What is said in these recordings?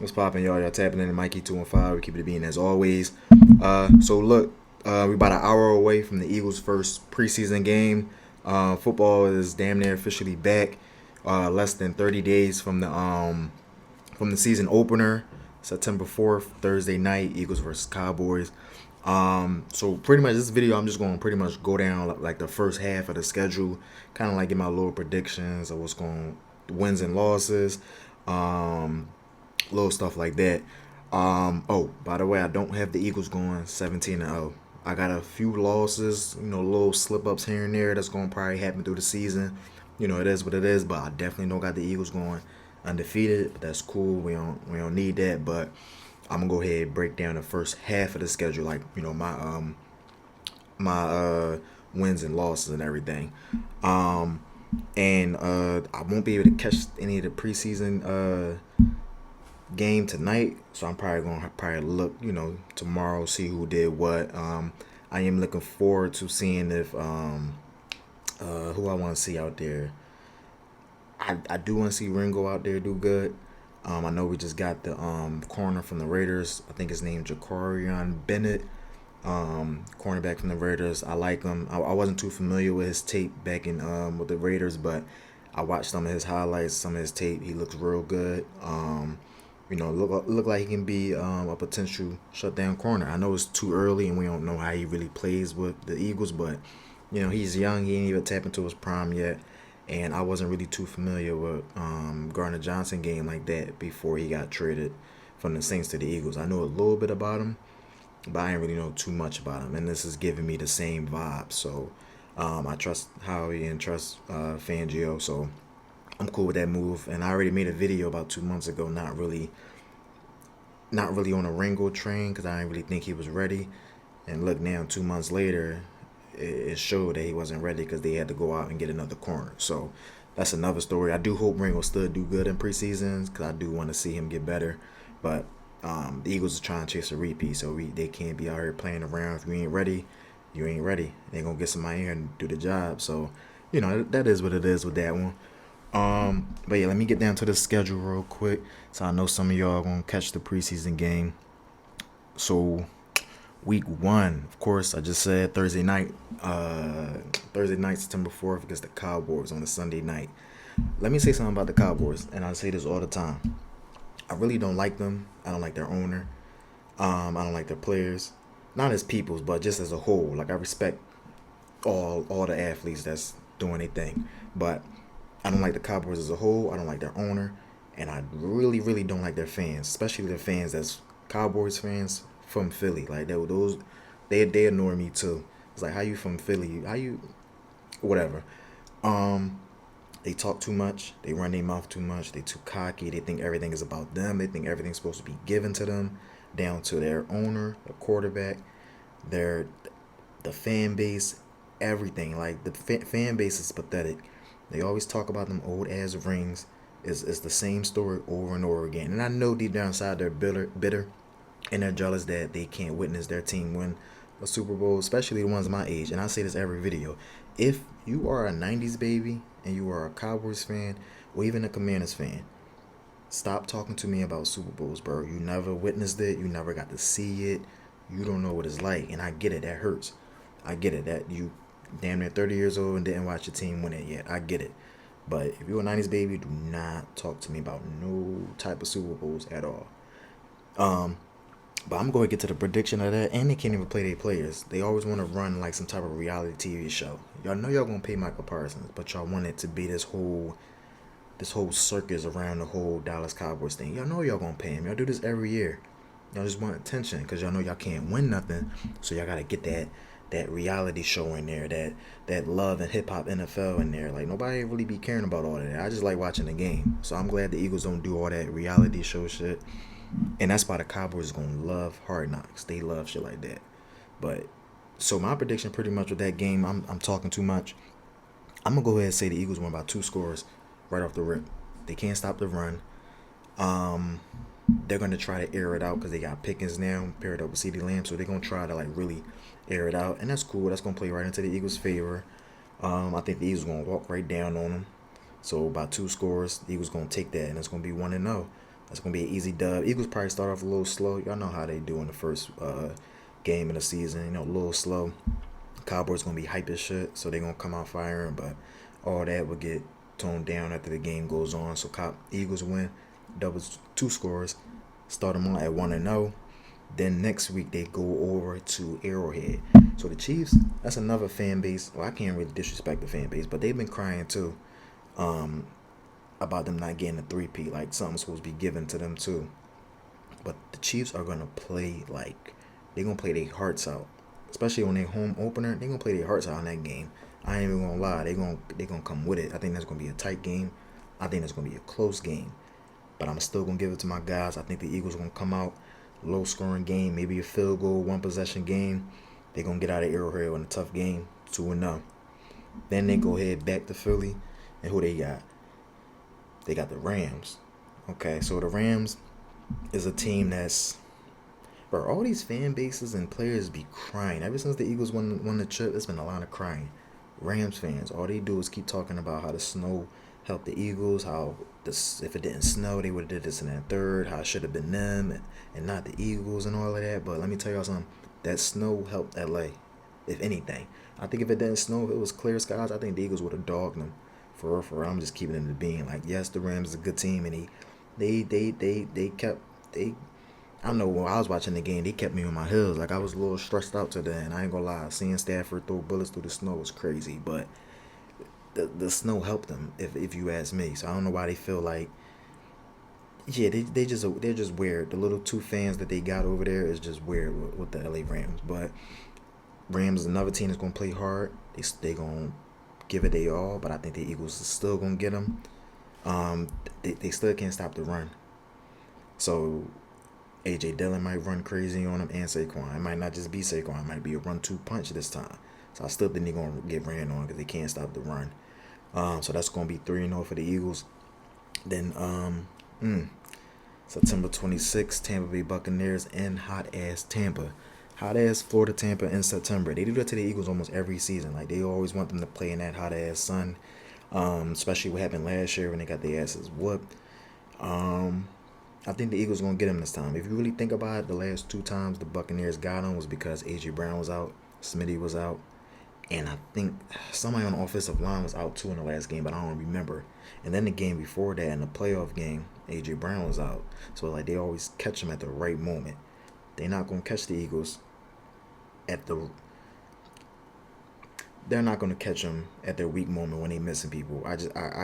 What's poppin', y'all? Y'all tapping in to Mikey 215. We keep it being as always. So look, we about an hour away from the Eagles' first preseason game. Football is damn near officially back. Less than 30 days from the season opener, September 4th, Thursday night, Eagles versus Cowboys. So pretty much this video, I'm just going to pretty much go down like the first half of the schedule, kind of like get my little predictions of what's going, wins and losses. Um, Little stuff like that. Oh, by the way, I don't have the Eagles going 17-0. I got a few losses, little slip ups here and there that's going to probably happen through the season. It is what it is, but I definitely don't got the Eagles going undefeated. But that's cool. We don't need that. But I'm gonna go ahead and break down the first half of the schedule, like my wins and losses and everything. Um, and I won't be able to catch any of the preseason game tonight, so I'm probably gonna look, tomorrow, see who did what. I am looking forward to seeing if who I want to see out there. I do want to see Ringo out there do good. I know we just got the corner from the Raiders. I think his name Jacarion Bennett, cornerback from the Raiders. I like him. I wasn't too familiar with his tape back in with the Raiders, but I watched some of his highlights, some of his tape. He looks real good. Look like he can be a potential shutdown corner. I know it's too early and we don't know how he really plays with the Eagles, but he's young. He ain't even tapped into his prime yet, and I wasn't really too familiar with Gardner Johnson game like that before he got traded from the Saints to the Eagles. I know a little bit about him, but I didn't really know too much about him, and this is giving me the same vibe. So I trust Howie and trust Fangio, so I'm cool with that move. And I already made a video about 2 months ago, not really on a Ringo train because I didn't really think he was ready. And look now, 2 months later, it showed that he wasn't ready because they had to go out and get another corner. So that's another story. I do hope Ringo still do good in preseasons because I do want to see him get better. But the Eagles are trying to chase a repeat, so they can't be out here playing around. If you ain't ready, you ain't ready. They're going to get somebody here and do the job. So, that is what it is with that one. But yeah, let me get down to the schedule real quick, so I know some of y'all are gonna catch the preseason game. So, week one, of course, I just said Thursday night, September 4th against the Cowboys on a Sunday night. Let me say something about the Cowboys, and I say this all the time. I really don't like them. I don't like their owner. I don't like their players, not as peoples, but just as a whole. Like I respect all the athletes that's doing their thing, but I don't like the Cowboys as a whole. I don't like their owner, and I really, really don't like their fans, especially their fans that's Cowboys fans from Philly. Like they annoy me too. It's like, how you from Philly? How you whatever. Um, they talk too much. They run their mouth too much. They too cocky. They think everything is about them. They think everything's supposed to be given to them, down to their owner, the quarterback, their the fan base, everything. Like the fan base is pathetic. They always talk about them old ass rings. It's the same story over and over again. And I know deep down inside they're bitter, and they're jealous that they can't witness their team win a Super Bowl, especially the ones my age. And I say this every video: if you are a '90s baby and you are a Cowboys fan or even a Commanders fan, stop talking to me about Super Bowls, bro. You never witnessed it. You never got to see it. You don't know what it's like, and I get it. That hurts. I get it. That you damn near 30 years old and didn't watch your team win it yet. I get it. But if you're a '90s baby, do not talk to me about no type of Super Bowls at all. Um, but I'm going to get to the prediction of that, and they can't even play their players. They always want to run like some type of reality TV show. Y'all know y'all gonna pay Michael Parsons, but y'all want it to be this whole circus around the whole Dallas Cowboys thing. Y'all know y'all gonna pay him. Y'all do this every year. Y'all just want attention because y'all know y'all can't win nothing. So y'all gotta get that reality show in there, that love and hip hop NFL in there. Like nobody really be caring about all that. I just like watching the game. So I'm glad the Eagles don't do all that reality show shit. And that's why the Cowboys is gonna love Hard Knocks. They love shit like that. But so my prediction pretty much with that game, I'm talking too much. I'm gonna go ahead and say the Eagles won by 2 scores right off the rip. They can't stop the run. Um, they're gonna try to air it out because they got Pickens now paired up with CeeDee Lamb, so they're gonna try to like really air it out, and that's cool. That's gonna play right into the Eagles' favor. I think the Eagles gonna walk right down on them. So by 2 scores, the Eagles gonna take that, and it's gonna be 1-0. That's gonna be an easy dub. Eagles probably start off a little slow. Y'all know how they do in the first game of the season. A little slow. Cowboys gonna be hype as shit, so they gonna come out firing. But all that will get toned down after the game goes on. So Eagles win, doubles 2 scores, start them on at 1-0. Then next week they go over to Arrowhead. So the Chiefs, that's another fan base. Well, I can't really disrespect the fan base, but they've been crying too about them not getting a 3-peat. Like something's supposed to be given to them too. But the Chiefs are gonna play they're gonna play their hearts out, especially on their home opener. They're gonna play their hearts out in that game. I ain't even gonna lie. They're gonna come with it. I think that's gonna be a tight game. I think that's gonna be a close game. But I'm still gonna give it to my guys. I think the Eagles are gonna come out low scoring game, maybe a field goal, 1 possession game. They're gonna get out of Arrowhead in a tough game, 2-0. Then they go ahead back to Philly, and who they got? They got the Rams. Okay, so the Rams is a team that's, bro, all these fan bases and players be crying. Ever since the Eagles won the trip, it's been a lot of crying. Rams fans, all they do is keep talking about how the snow helped the Eagles, how if it didn't snow, they would have did this and that third, how it should have been them and not the Eagles and all of that. But let me tell y'all something. That snow helped LA, if anything. I think if it didn't snow, if it was clear skies, I think the Eagles would have dogged them. For real. I'm just keeping it to being like, yes, the Rams is a good team, and they kept I don't know, when I was watching the game, they kept me on my heels. Like, I was a little stressed out today, and I ain't gonna lie. Seeing Stafford throw bullets through the snow was crazy, but the snow helped them, if you ask me. So I don't know why they feel like, yeah, they're just weird. The little 2 fans that they got over there is just weird with the LA Rams. But Rams is another team that's gonna play hard. They gonna give it their all, but I think the Eagles is still gonna get them. They still can't stop the run. So AJ Dillon might run crazy on him, and Saquon. It might not just be Saquon. It might be a 1-2 punch this time. So I still think they're going to get ran on because they can't stop the run. So that's going to be 3-0 for the Eagles. Then September 26th, Tampa Bay Buccaneers in hot-ass Tampa. Hot-ass Florida Tampa in September. They do that to the Eagles almost every season. Like, they always want them to play in that hot-ass sun. Especially what happened last year when they got their asses whooped. I think the Eagles are going to get them this time. If you really think about it, the last 2 times the Buccaneers got them was because A.J. Brown was out, Smitty was out, and I think somebody on the offensive line was out too in the last game, but I don't remember. And then the game before that, in the playoff game, A.J. Brown was out. So, like, they always catch them at the right moment. They're not going to catch the Eagles they're not going to catch them at their weak moment when they missing people. I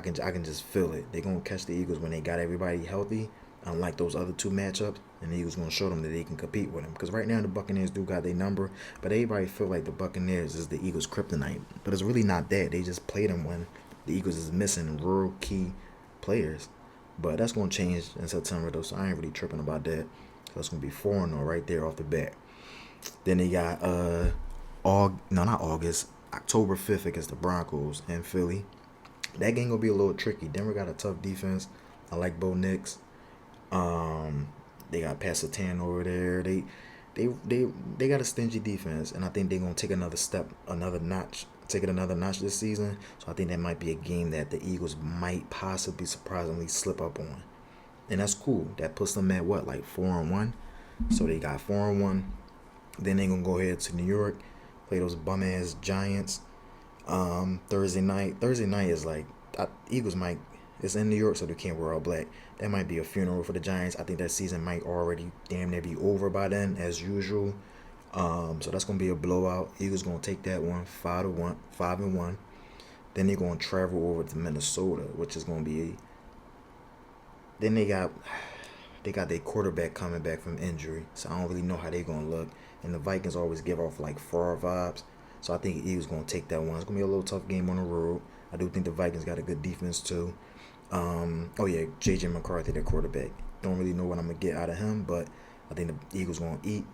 can just feel it. They're going to catch the Eagles when they got everybody healthy. Unlike those other 2 matchups, and the Eagles going to show them that they can compete with them. Because right now the Buccaneers do got their number, but everybody feel like the Buccaneers is the Eagles' kryptonite. But it's really not that. They just play them when the Eagles is missing real key players. But that's going to change in September, though, so I ain't really tripping about that. So it's going to be 4-0 right there off the bat. Then they got October 5th against the Broncos in Philly. That game going to be a little tricky. Denver got a tough defense. I like Bo Nix. They got Pasatan over there. They got a stingy defense, and I think they're gonna take it another notch this season. So I think that might be a game that the Eagles might possibly surprisingly slip up on, and that's cool. That puts them at 4-1. So they got 4-1. Then they gonna go ahead to New York, play those bum ass Giants. Thursday night. Thursday night is Eagles might. It's in New York, so they can't wear all black. That might be a funeral for the Giants. I think that season might already damn near be over by then, as usual. So that's gonna be a blowout. Eagles gonna take that one, 5-1. Then they're gonna travel over to Minnesota, which is gonna be. Then they got their quarterback coming back from injury, so I don't really know how they're gonna look. And the Vikings always give off Favre vibes, so I think the Eagles gonna take that one. It's gonna be a little tough game on the road. I do think the Vikings got a good defense too. J.J. McCarthy, their quarterback. Don't really know what I'm going to get out of him, but I think the Eagles going to eat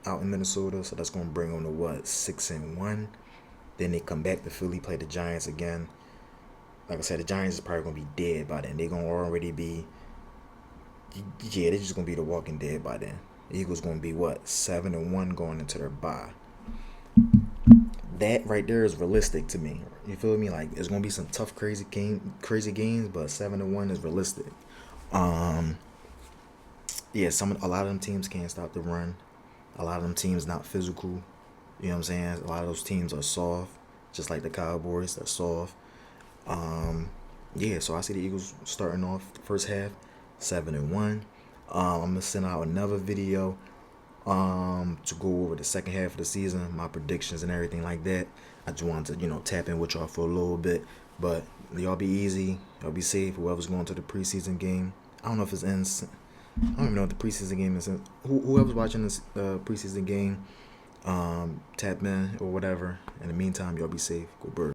out in Minnesota, so that's going to bring them to 6-1. Then they come back to Philly, play the Giants again. Like I said, the Giants is probably going to be dead by then. They're going to already be, they're just going to be the Walking Dead by then. The Eagles going to be 7-1 going into their bye. That right there is realistic to me. You feel me? Like, it's gonna be some tough, crazy games, but 7-1 is realistic. yeah, a lot of them teams can't stop the run. A lot of them teams not physical. You know what I'm saying? A lot of those teams are soft, just like the Cowboys. They're soft. Um, yeah, so I see the Eagles starting off the first half 7-1. I'm gonna send out another video to go over the second half of the season, my predictions and everything like that. I just wanted to tap in with y'all for a little bit, but y'all be easy, y'all be safe. Whoever's going to the preseason game, I don't know if it's in. I don't even know if the preseason game is in. Whoever's watching this preseason game, tap in or whatever. In the meantime, y'all be safe. Go Birds.